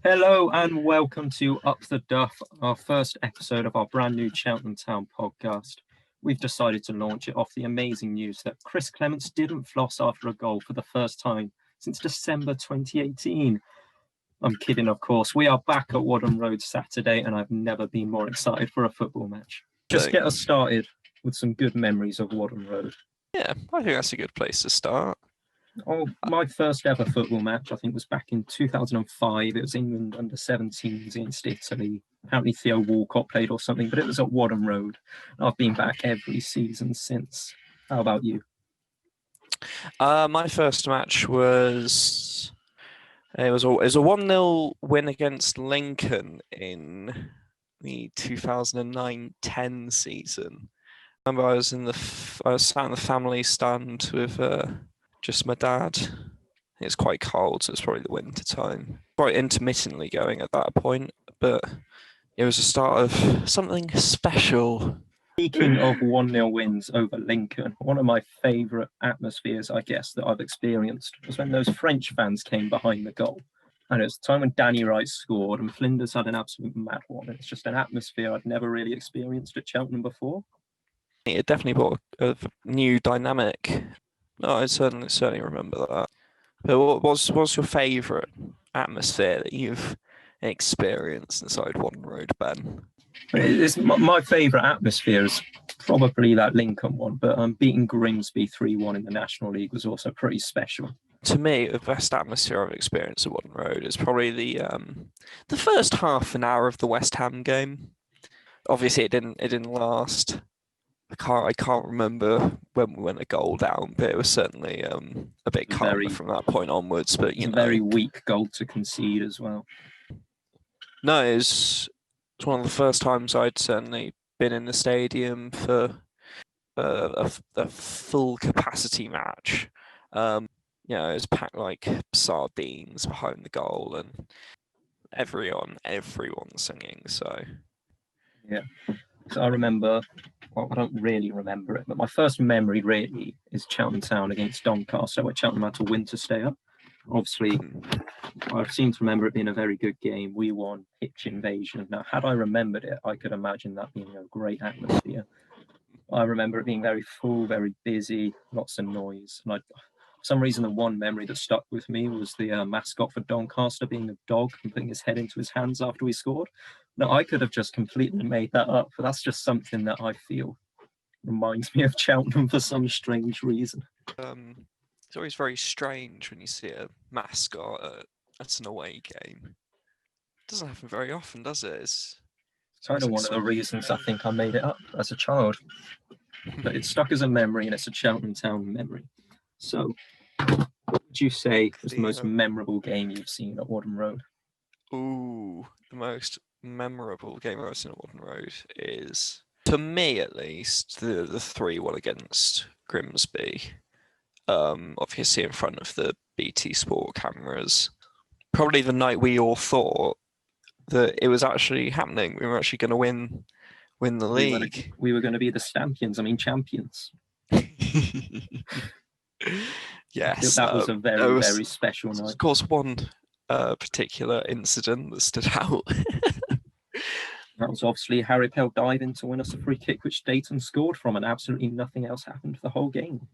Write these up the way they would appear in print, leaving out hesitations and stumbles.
Hello and welcome to Up The Duff, our first episode of our brand new Cheltenham Town podcast. We've decided to launch it off the amazing news that Chris Clements didn't floss after a goal for the first time since December 2018. I'm kidding, of course. We are back at Wadham Road Saturday and I've never been more excited for a football match. Just get us started with some good memories of Wadham Road. Yeah, I think that's a good place to start. Oh, my first ever football match, I think, was back in 2005. It was England under 17s against Italy. Apparently Theo Walcott played or something, but it was at Wadham Road. I've been back every season since. How about you? My first match was a 1-0 win against Lincoln in the 2009-10 season. I remember I was sat in the family stand with just my dad. It's quite cold, so it's probably the winter time. Quite intermittently going at that point, but it was the start of something special. Speaking of 1-0 wins over Lincoln, one of my favourite atmospheres, I guess, that I've experienced was when those French fans came behind the goal. And it was the time when Danny Wright scored and Flinders had an absolute mad one. It's just an atmosphere I'd never really experienced at Cheltenham before. It definitely brought a new dynamic. No, I certainly remember that. But what's your favourite atmosphere that you've experienced inside Wadham Road, Ben? It's my favourite atmosphere is probably that Lincoln one, but beating Grimsby 3-1 in the National League was also pretty special. To me, the best atmosphere I've experienced at Wadham Road is probably the first half an hour of the West Ham game. Obviously, it didn't last. I can't remember when we went a goal down, but it was certainly a bit calmer from that point onwards. But a very weak goal to concede as well. No, it's one of the first times I'd certainly been in the stadium for a full capacity match. It was packed like sardines behind the goal, and everyone singing. So yeah. So I remember, well, I don't really remember it, but my first memory really is Cheltenham Town against Doncaster, where Cheltenham had to win to stay up. Obviously, I seem to remember it being a very good game. We won, pitch invasion. Now, had I remembered it, I could imagine that being a great atmosphere. I remember it being very full, very busy, lots of noise. And for some reason, the one memory that stuck with me was the mascot for Doncaster being a dog and putting his head into his hands after we scored. Now, I could have just completely made that up, but that's just something that I feel reminds me of Cheltenham for some strange reason. It's always very strange when you see a mascot at an away game. It doesn't happen very often, does it? It's kind of one of the reasons I think I made it up as a child. But it's stuck as a memory, and it's a Cheltenham Town memory. So, what would you say was the most memorable game you've seen at Wadham Road? Ooh, the most memorable game I've seen at Wadham Road is, to me at least, the 3-1 against Grimsby. Obviously in front of the BT Sport cameras. Probably the night we all thought that it was actually happening. We were actually going to win the league. We were going to be the champions. Yes. That was a very special night. Of course, one particular incident that stood out. That was obviously Harry Pell diving to win us a free kick, which Dayton scored from, and absolutely nothing else happened the whole game.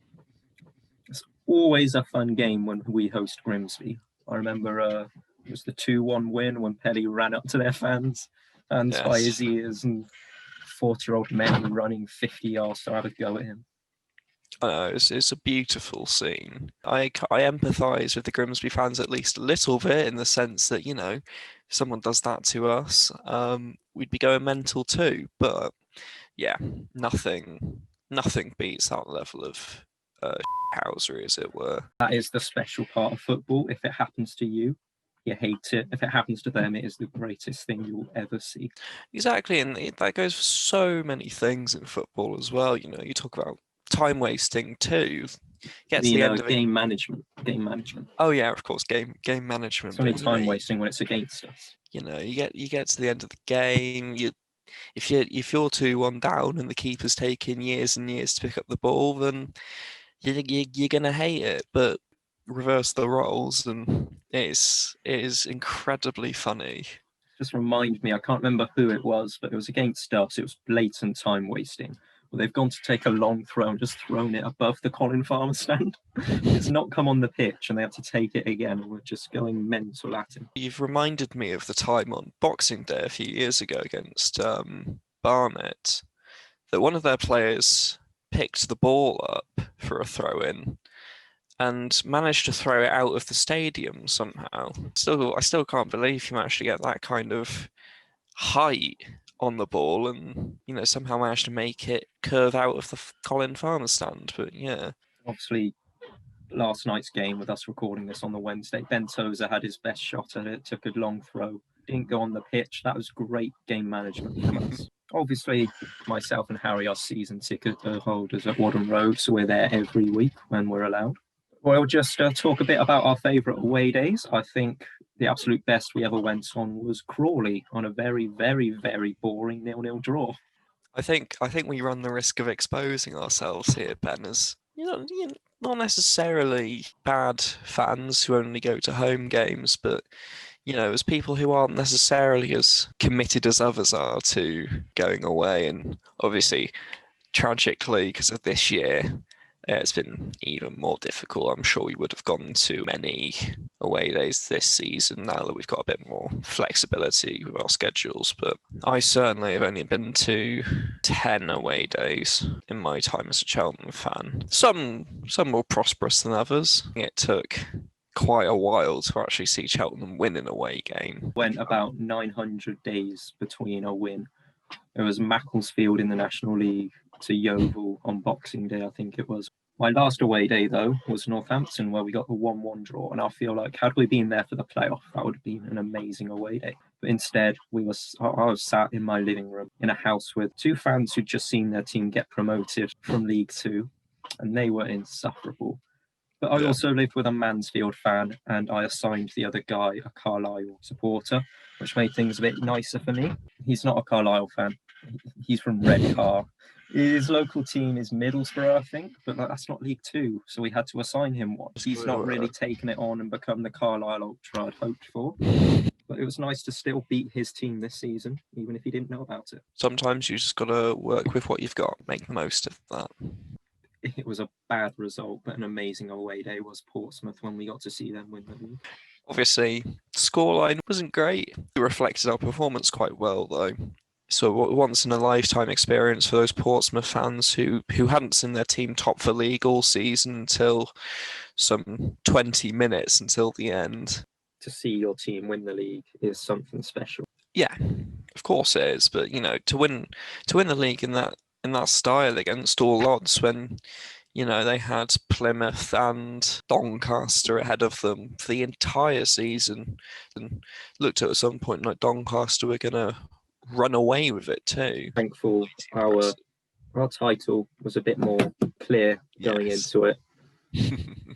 It's always a fun game when we host Grimsby. I remember it was the 2-1 win when Pelly ran up to their fans by his ears, and 40-year-old men running 50 yards to have a go at him. I know, it's a beautiful scene. I empathise with the Grimsby fans at least a little bit, in the sense that, if someone does that to us, we'd be going mental too. But yeah, nothing beats that level of housery, as it were. That is the special part of football. If it happens to you, you hate it. If it happens to them, it is the greatest thing you'll ever see. Exactly, and that goes for so many things in football as well. You talk about time wasting too. Get to the end of game management. Oh yeah, of course, game management. It's only time wasting when it's against us. You get to the end of the game. If you're 2-1 down and the keeper's taking years and years to pick up the ball, then you're gonna hate it. But reverse the roles, and it is incredibly funny. Just remind me, I can't remember who it was, but it was against us. It was blatant time wasting. Well, they've gone to take a long throw and just thrown it above the Colin Farmer stand. It's not come on the pitch, and they have to take it again, and we're just going mental at him. You've reminded me of the time on Boxing Day a few years ago against Barnet, that one of their players picked the ball up for a throw-in and managed to throw it out of the stadium somehow. I still can't believe he managed to get that kind of height on the ball and, somehow managed to make it curve out of the Colin Farmer stand. But yeah. Obviously, last night's game, with us recording this on the Wednesday, Ben Tozer had his best shot at it, took a long throw, didn't go on the pitch. That was great game management from us. Obviously, myself and Harry are season ticket holders at Wadham Road, so we're there every week when we're allowed. We'll just talk a bit about our favourite away days. I think the absolute best we ever went on was Crawley on a very, very, very boring 0-0 draw. I think we run the risk of exposing ourselves here, Ben, as not necessarily bad fans who only go to home games, but as people who aren't necessarily as committed as others are to going away. And obviously, tragically, because of this year, it's been even more difficult. I'm sure we would have gone to many away days this season now that we've got a bit more flexibility with our schedules. But I certainly have only been to 10 away days in my time as a Cheltenham fan. Some more prosperous than others. It took quite a while to actually see Cheltenham win an away game. Went about 900 days between a win. It was Macclesfield in the National League to Yeovil on Boxing Day, I think it was. My last away day, though, was Northampton, where we got the 1-1 draw. And I feel like, had we been there for the playoff, that would have been an amazing away day. But instead, I was sat in my living room in a house with two fans who'd just seen their team get promoted from League Two, and they were insufferable. But I also lived with a Mansfield fan, and I assigned the other guy a Carlisle supporter, which made things a bit nicer for me. He's not a Carlisle fan. He's from Redcar. His local team is Middlesbrough, I think, but that's not League Two, so we had to assign him one. He's not really taken it on and become the Carlisle Ultra I'd hoped for. But it was nice to still beat his team this season, even if he didn't know about it. Sometimes you just got to work with what you've got, make the most of that. It was a bad result, but an amazing away day was Portsmouth when we got to see them win the league. Obviously, the scoreline wasn't great. It reflected our performance quite well, though. So once in a lifetime experience for those Portsmouth fans who hadn't seen their team top for league all season until some 20 minutes until the end. To see your team win the league is something special. Yeah, of course it is. But to win the league in that style against all odds, when they had Plymouth and Doncaster ahead of them for the entire season, and looked at some point like Doncaster were gonna run away with it too. Thankful our title was a bit more clear going into it.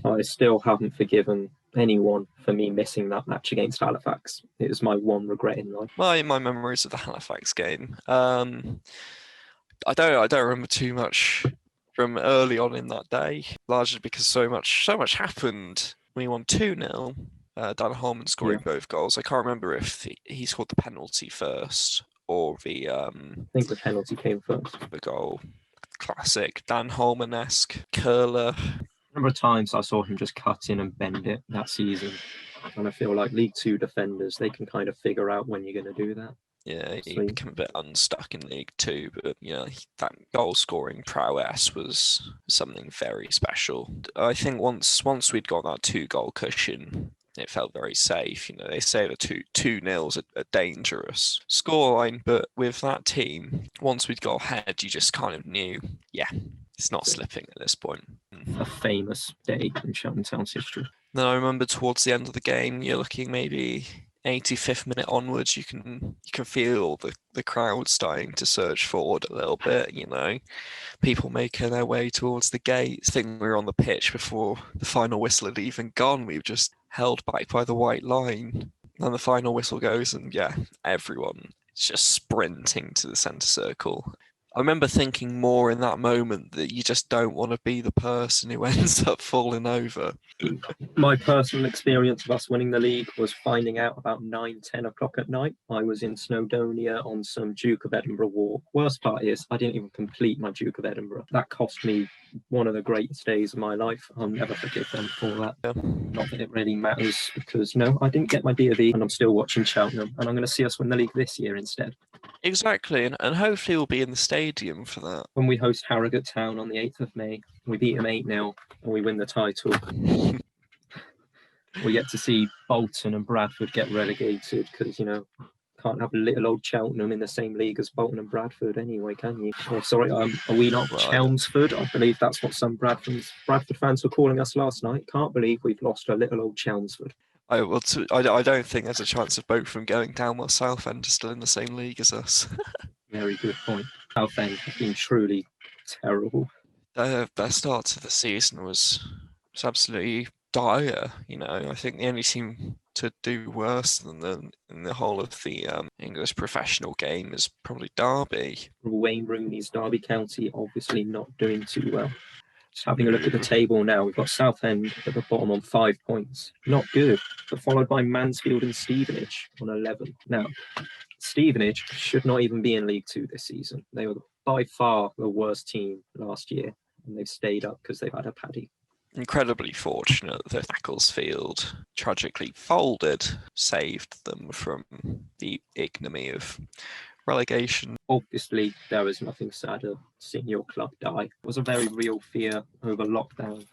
I still haven't forgiven anyone for me missing that match against Halifax. It was my one regret in life. My memories of the Halifax game. I don't remember too much from early on in that day, largely because so much happened. We won 2-0. Dan Holman scoring both goals. I can't remember if he scored the penalty first or the. I think the penalty came first. The goal, classic Dan Holman-esque curler. A number of times I saw him just cut in and bend it that season, and I feel like League Two defenders, they can kind of figure out when you're going to do that. Yeah, he became a bit unstuck in League Two, but that goal scoring prowess was something very special. I think once we'd got that 2-goal cushion, it felt very safe. They say the 2-0's a dangerous scoreline, but with that team, once we'd got ahead, you just kind of knew, it's not slipping at this point. A famous day in Cheltenham Town's history. Then I remember towards the end of the game, you're looking maybe 85th minute onwards, you can feel the crowd starting to surge forward a little bit, people making their way towards the gates. I think we were on the pitch before the final whistle had even gone. We were just held back by the white line. And the final whistle goes and everyone is just sprinting to the centre circle. I remember thinking more in that moment that you just don't want to be the person who ends up falling over. My personal experience of us winning the league was finding out about 9-10 o'clock at night. I was in Snowdonia on some Duke of Edinburgh walk. Worst part is I didn't even complete my Duke of Edinburgh. That cost me one of the greatest days of my life. I'll never forgive them for that. Yeah. Not that it really matters, because no, I didn't get my D and I'm still watching Cheltenham, and I'm going to see us win the league this year instead. Exactly, and hopefully we'll be in the stadium for that. When we host Harrogate Town on the 8th of May, we beat them 8-0 and we win the title. We get to see Bolton and Bradford get relegated because, can't have little old Cheltenham in the same league as Bolton and Bradford anyway, can you? Oh, sorry, are we not Chelmsford? I believe that's what some Bradford fans were calling us last night. Can't believe we've lost a little old Chelmsford. I don't think there's a chance of both from going down while Southend are still in the same league as us. Very good point. Southend have been truly terrible. Their start to the season was absolutely dire. I think the only team to do worse than them in the whole of the English professional game is probably Derby. Wayne Rooney's Derby County obviously not doing too well. Just having a look at the table now, we've got Southend at the bottom on 5 points. Not good, but followed by Mansfield and Stevenage on 11. Now, Stevenage should not even be in League Two this season. They were by far the worst team last year, and they've stayed up because they've had a paddy. Incredibly fortunate that Macclesfield tragically folded, saved them from the ignominy of relegation. Obviously, there is nothing sadder seeing your club die. It was a very real fear over lockdown.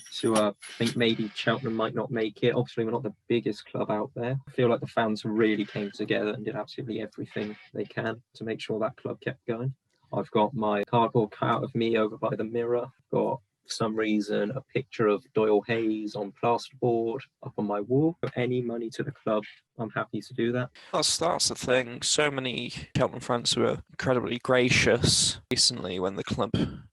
So think maybe Cheltenham might not make it. Obviously, we're not the biggest club out there. I feel like the fans really came together and did absolutely everything they can to make sure that club kept going. I've got my cardboard cutout of me over by the mirror. I've got, for some reason, a picture of Doyle Hayes on plasterboard up on my wall. For any money to the club, I'm happy to do that. That's the thing. So many Cheltenham fans were incredibly gracious recently when the club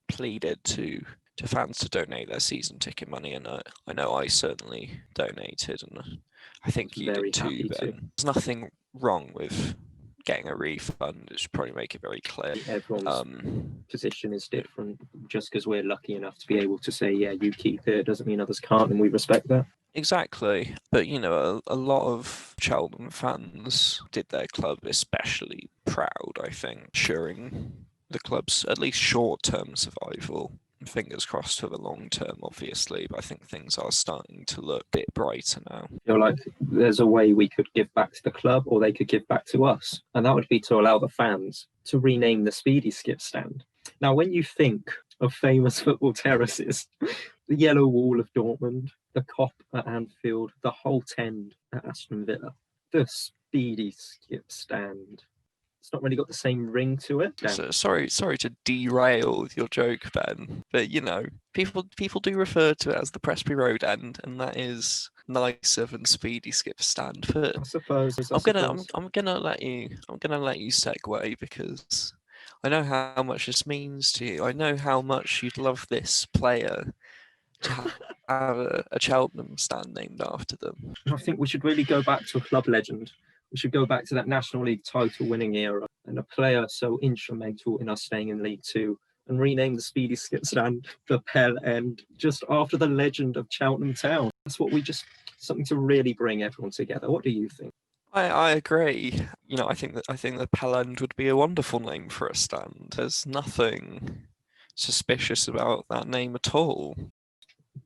pleaded to fans to donate their season ticket money, and I know I certainly donated, and I think you did too, Ben. There's nothing wrong with getting a refund. It should probably make it very clear. Everyone's position is different. Just because we're lucky enough to be able to say, yeah, you keep it, doesn't mean others can't, and we respect that. Exactly. But, a lot of Cheltenham fans did their club especially proud, I think, ensuring the club's at least short-term survival. Fingers crossed for the long term, obviously, but I think things are starting to look a bit brighter now. I feel like there's a way we could give back to the club, or they could give back to us, and that would be to allow the fans to rename the Speedy Skip stand. Now, when you think of famous football terraces, the Yellow Wall of Dortmund, the Kop at Anfield, the Holt End at Aston Villa, the Speedy Skip stand, it's not really got the same ring to it. So, sorry to derail your joke, Ben, but people do refer to it as the Presby Road End, and that is nicer than Speedy Skip stand. But I suppose I'm gonna let you segue, because I know how much this means to you. I know how much you'd love this player to have a Cheltenham stand named after them. I think we should really go back to a club legend. We should go back to that National League title winning era, and a player so instrumental in us staying in League Two, and rename the Speedy Skip stand the Pell End, just after the legend of Cheltenham Town. That's what something to really bring everyone together. What do you think? I agree. I think the Pell End would be a wonderful name for a stand. There's nothing suspicious about that name at all.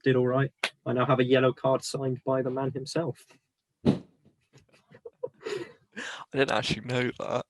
Did all right. I now have a yellow card signed by the man himself. I didn't actually know that.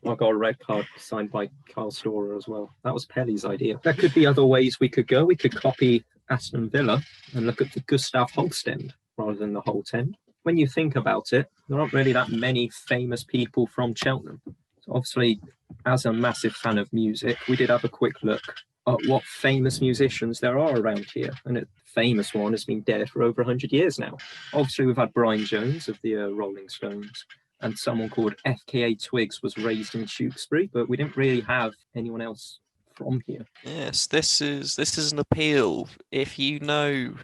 I got a red card signed by Carl Storer as well. That was Pelly's idea. There could be other ways we could go. We could copy Aston Villa and look at the Gustav Holst End rather than the Holt End. When you think about it, there aren't really that many famous people from Cheltenham. So obviously, as a massive fan of music, we did have a quick look at what famous musicians there are around here. And a famous one has been dead for over 100 years now. Obviously, we've had Brian Jones of the Rolling Stones, and someone called FKA Twigs was raised in Tewkesbury, but we didn't really have anyone else from here. Yes, this is an appeal. If you know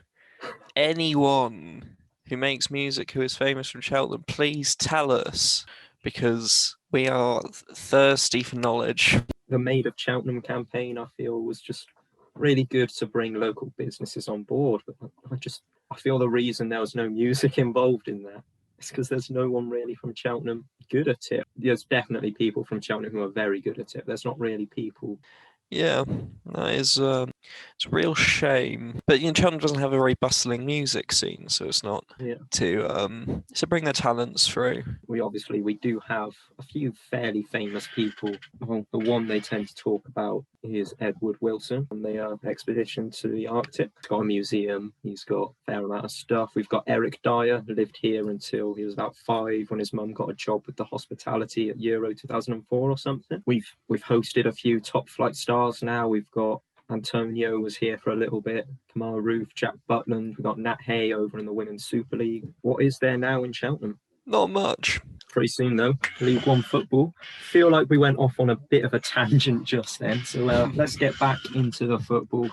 anyone who makes music who is famous from Cheltenham, please tell us, because we are thirsty for knowledge. the Made of Cheltenham campaign, I feel, was just really good to bring local businesses on board. But I feel the reason there was no music involved in that is because there's no one really from Cheltenham good at it. There's definitely people from Cheltenham who are very good at it. There's not really people. Yeah, that is it's a real shame. But Cheltenham doesn't have a very bustling music scene, so it's not to bring their talents through. We do have a few fairly famous people. Well, the one they tend to talk about is Edward Wilson on the expedition to the Arctic. He's got a museum. He's got a fair amount of stuff. We've got Eric Dyer, who lived here until he was about 5 when his mum got a job with the hospitality at Euro 2004 or something. We've hosted a few top flight stars now. We've got Antonio was here for a little bit, Kamara Roof, Jack Butland. We've got Nat Hay over in the Women's Super League. What is there now in Cheltenham? Not much. Pretty soon, though. League One football. Feel like we went off on a bit of a tangent just then. So let's get back into the football.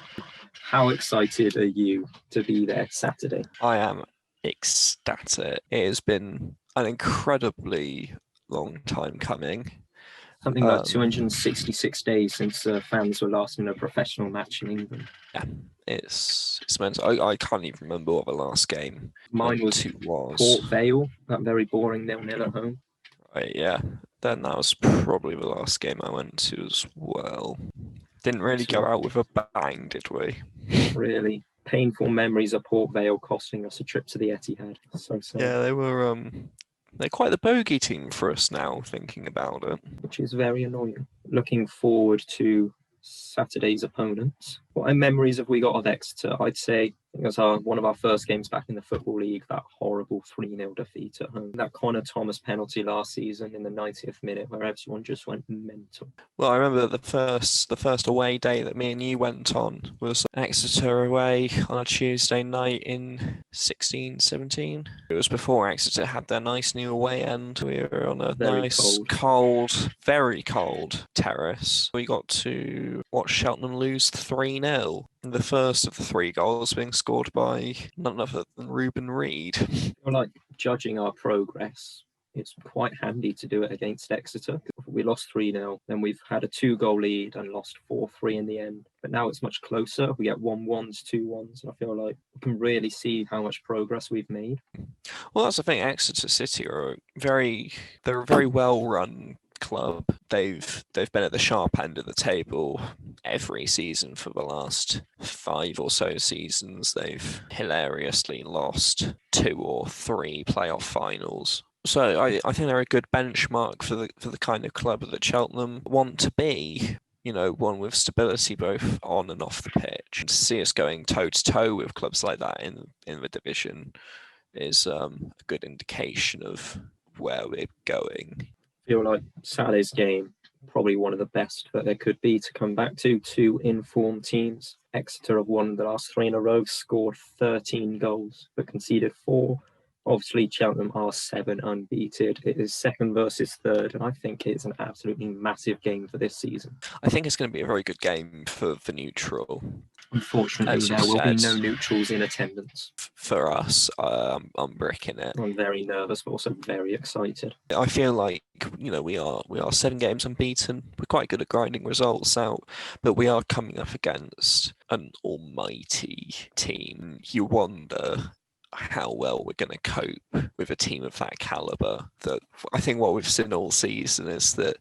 How excited are you to be there Saturday? I am ecstatic. It has been an incredibly long time coming. Something like 266 days since fans were last in a professional match in England. Yeah, it's mental. I can't even remember what the last game was Port Vale, that very boring 0-0 at home. Right, yeah. Then that was probably the last game I went to as well. Didn't really go out with a bang, did we? Really. Painful memories of Port Vale costing us a trip to the Etihad. So sad. Yeah, they were... They're quite the bogey team for us now, thinking about it. Which is very annoying. Looking forward to Saturday's opponents. What memories have we got of Exeter? I'd say it was one of our first games back in the Football League, that horrible 3-0 defeat at home. That Connor Thomas penalty last season in the 90th minute where everyone just went mental. Well, I remember the first away day that me and you went on was Exeter away on a Tuesday night in 16-17. It was before Exeter had their nice new away end. We were on a very cold terrace. We got to watch Cheltenham lose 3-0. The first of the 3 goals being scored by none other than Ruben Reid. Like judging our progress, it's quite handy to do it against Exeter. We lost 3-0, then we've had a 2-goal lead and lost 4-3 in the end. But now it's much closer. We get 1-1s, 2-1s, and I feel like we can really see how much progress we've made. Well, that's the thing. Exeter City they're a very well run club. They've been at the sharp end of the table every season for the last 5 or so seasons. They've hilariously lost 2 or 3 playoff finals. So I think they're a good benchmark for the kind of club that Cheltenham want to be. One with stability both on and off the pitch. And to see us going toe to toe with clubs like that in the division is a good indication of where we're going. I feel like Saturday's game, probably one of the best that there could be to come back to. 2 informed teams. Exeter have won the last 3 in a row, scored 13 goals, but conceded 4. Obviously, Cheltenham are 7 unbeaten. It is 2nd versus 3rd, and I think it's an absolutely massive game for this season. I think it's going to be a very good game for neutral. Unfortunately, there will be no neutrals in attendance. For us, I'm bricking it. I'm very nervous, but also very excited. I feel like we are 7 games unbeaten. We're quite good at grinding results out, but we are coming up against an almighty team. You wonder how well we're going to cope with a team of that caliber. That I think what we've seen all season is that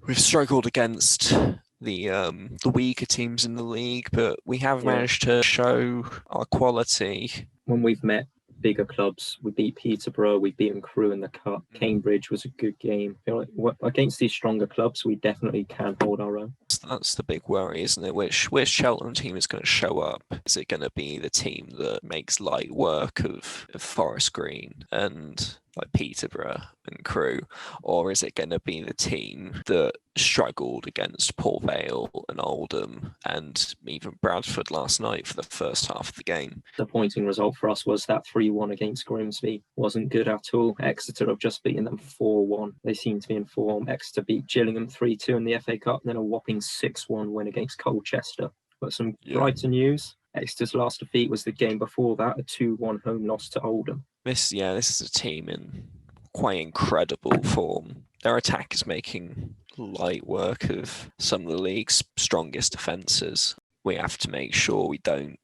we've struggled against the weaker teams in the league, but we have managed to show our quality. When we've met bigger clubs, we beat Peterborough, we've beaten Crewe in the Cup. Cambridge was a good game. I feel like against these stronger clubs, we definitely can hold our own. That's the big worry, isn't it? Which Cheltenham team is going to show up? Is it going to be the team that makes light work of Forest Green and like Peterborough and Crewe, or is it going to be the team that struggled against Port Vale and Oldham and even Bradford last night for the first half of the game? The disappointing result for us was that 3-1 against Grimsby. Wasn't good at all. Exeter have just beaten them 4-1. They seem to be in form. Exeter beat Gillingham 3-2 in the FA Cup, and then a whopping 6-1 win against Colchester. But some brighter news. Exeter's last defeat was the game before that, a 2-1 home loss to Oldham. This is a team in quite incredible form. Their attack is making light work of some of the league's strongest defences. We have to make sure we don't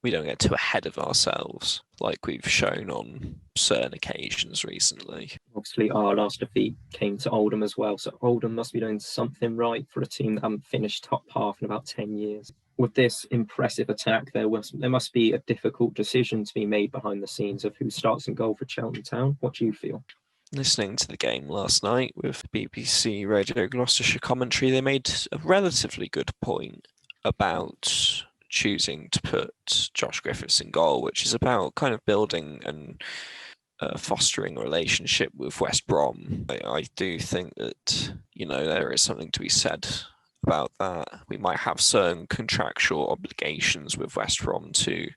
get too ahead of ourselves, like we've shown on certain occasions recently. Obviously, our last defeat came to Oldham as well, so Oldham must be doing something right for a team that haven't finished top half in about 10 years. With this impressive attack, there must be a difficult decision to be made behind the scenes of who starts in goal for Cheltenham Town. What do you feel? Listening to the game last night with BBC Radio Gloucestershire commentary, they made a relatively good point about choosing to put Josh Griffiths in goal, which is about kind of building and fostering a relationship with West Brom. I do think that, there is something to be said about that. We might have certain contractual obligations with West Brom to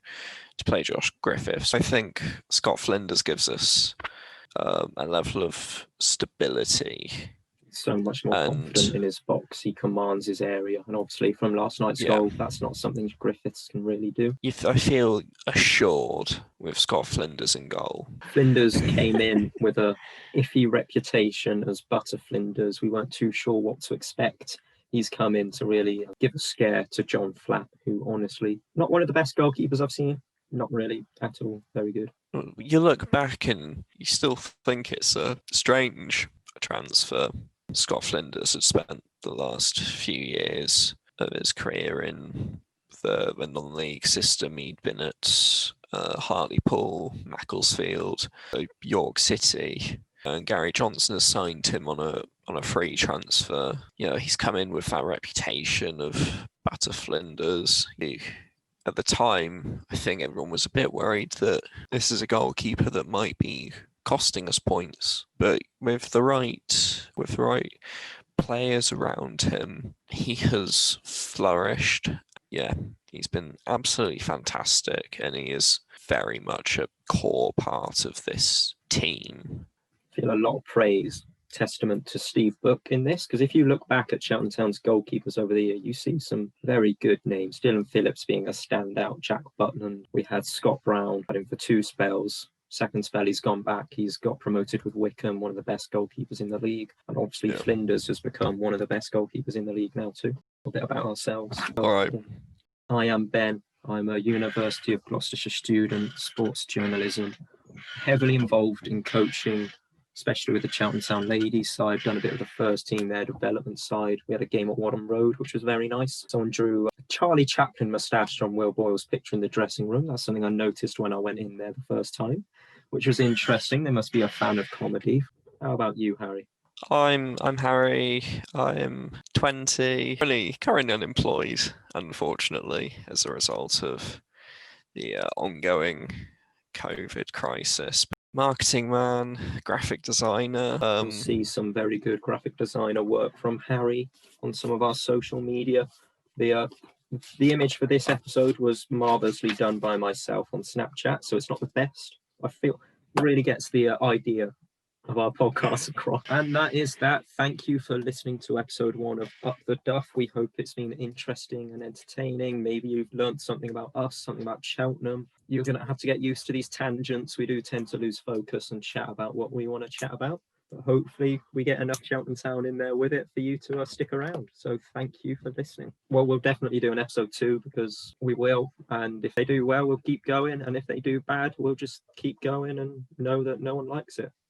play Josh Griffiths. I think Scott Flinders gives us a level of stability. So much more confident in his box. He commands his area, and obviously from last night's goal, that's not something Griffiths can really do. I feel assured with Scott Flinders in goal. Flinders came in with a iffy reputation as Butter Flinders. We weren't too sure what to expect. He's come in to really give a scare to John Flapp, who honestly, not one of the best goalkeepers I've seen. Not really at all. Very good. You look back and you still think it's a strange transfer. Scott Flinders had spent the last few years of his career in the non-league system. He'd been at Hartlepool, Macclesfield, York City, and Gary Johnson has signed him on a free transfer. He's come in with that reputation of Butter Flinders. At the time, I think everyone was a bit worried that this is a goalkeeper that might be costing us points, but with the right players around him, he has flourished. Yeah, he's been absolutely fantastic, and he is very much a core part of this team. I feel a lot of praise, testament to Steve Book in this, because if you look back at Cheltenham Town's goalkeepers over the year, you see some very good names. Dylan Phillips being a standout, Jack Butland. We had Scott Brown, had him for 2 spells. Second spell, he's gone back. He's got promoted with Wickham, one of the best goalkeepers in the league. And obviously Flinders has become one of the best goalkeepers in the league now too. A bit about ourselves. All right. I am Ben. I'm a University of Gloucestershire student, sports journalism, heavily involved in coaching, especially with the Cheltenham Town ladies side. Done a bit of the first team there, development side. We had a game at Wadham Road, which was very nice. Someone drew a Charlie Chaplin moustache from Will Boyle's picture in the dressing room. That's something I noticed when I went in there the first time, which was interesting. They must be a fan of comedy. How about you, Harry? I'm Harry. I'm 20, currently unemployed, unfortunately, as a result of the ongoing COVID crisis. Marketing man, graphic designer. You'll see some very good graphic designer work from Harry on some of our social media. The image for this episode was marvelously done by myself on Snapchat, so it's not the best. I feel it really gets the idea of our podcast across. And that is that. Thank you for listening to episode 1 of Up The Duff. We hope it's been interesting and entertaining. Maybe you've learned something about us, something about Cheltenham. You're going to have to get used to these tangents. We do tend to lose focus and chat about what we want to chat about. But hopefully we get enough Cheltenham Town in there with it for you to stick around. So thank you for listening. Well, we'll definitely do an episode 2 because we will. And if they do well, we'll keep going. And if they do bad, we'll just keep going and know that no one likes it.